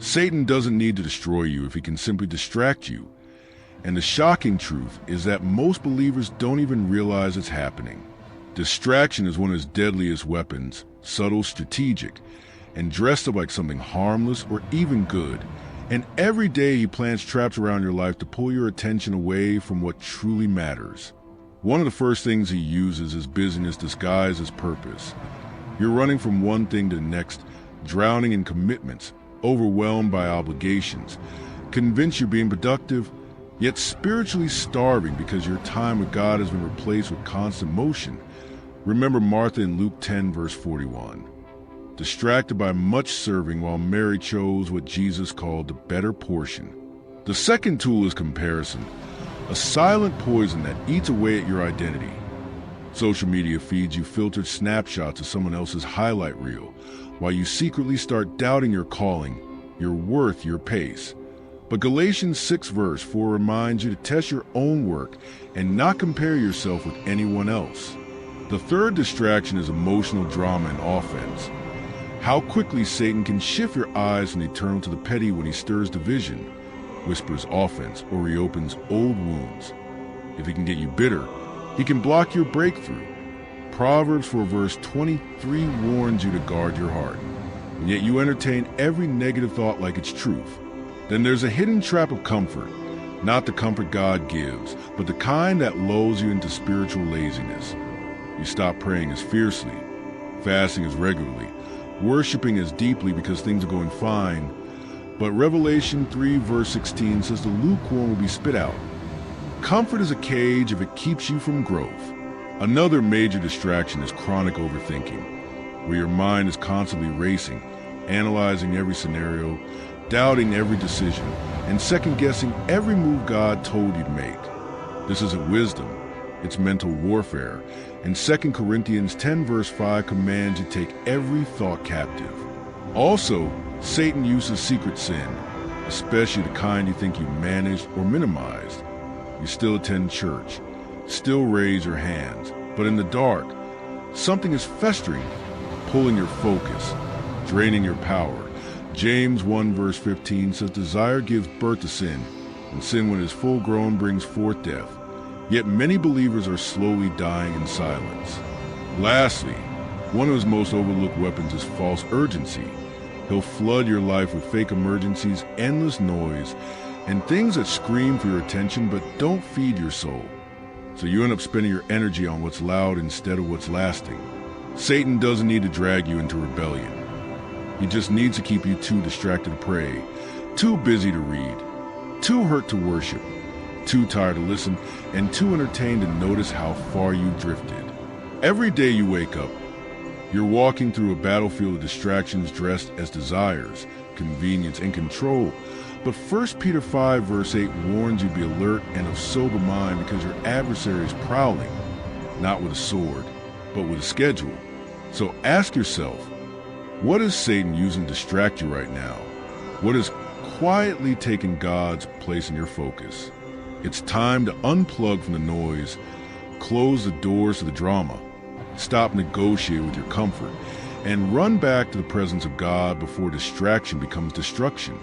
Satan doesn't need to destroy you if he can simply distract you. And the shocking truth is that most believers don't even realize it's happening. Distraction is one of his deadliest weapons, subtle, strategic, and dressed up like something harmless or even good. And every day he plants traps around your life to pull your attention away from what truly matters. One of the first things he uses is busyness disguised as purpose. You're running from one thing to the next, drowning in commitments, overwhelmed by obligations, convinced you're being productive, yet spiritually starving because your time with God has been replaced with constant motion. Remember Martha in Luke 10, verse 41. Distracted by much serving while Mary chose what Jesus called the better portion. The second tool is comparison, a silent poison that eats away at your identity. Social media feeds you filtered snapshots of someone else's highlight reel, while you secretly start doubting your calling, your worth, your pace. But Galatians 6 verse 4 reminds you to test your own work and not compare yourself with anyone else. The third distraction is emotional drama and offense. How quickly Satan can shift your eyes from the eternal to the petty when he stirs division, whispers offense, or reopens old wounds. If he can get you bitter, he can block your breakthrough. Proverbs 4 verse 23 warns you to guard your heart, and yet you entertain every negative thought like it's truth. Then there's a hidden trap of comfort, not the comfort God gives, but the kind that lulls you into spiritual laziness. You stop praying as fiercely, fasting as regularly, worshiping as deeply because things are going fine. But Revelation 3 verse 16 says the lukewarm will be spit out. Comfort is a cage if it keeps you from growth. Another major distraction is chronic overthinking, where your mind is constantly racing, analyzing every scenario, doubting every decision, and second-guessing every move God told you to make. This isn't wisdom, it's mental warfare, and 2 Corinthians 10 verse 5 commands you to take every thought captive. Also, Satan uses secret sin, especially the kind you think you managed or minimized. You still attend church, still raise your hands, but in the dark, something is festering, pulling your focus, draining your power. James 1 verse 15 says desire gives birth to sin, and sin when it is full grown brings forth death. Yet many believers are slowly dying in silence. Lastly, one of his most overlooked weapons is false urgency. He'll flood your life with fake emergencies, endless noise, and things that scream for your attention but don't feed your soul. So you end up spending your energy on what's loud instead of what's lasting. Satan doesn't need to drag you into rebellion. He just needs to keep you too distracted to pray, too busy to read, too hurt to worship, too tired to listen, and too entertained to notice how far you drifted. Every day you wake up, you're walking through a battlefield of distractions dressed as desires, convenience, and control. But 1 Peter 5 verse 8 warns you to be alert and of sober mind because your adversary is prowling, not with a sword, but with a schedule. So ask yourself, what is Satan using to distract you right now? What is quietly taking God's place in your focus? It's time to unplug from the noise, close the doors to the drama, stop negotiating with your comfort, and run back to the presence of God before distraction becomes destruction.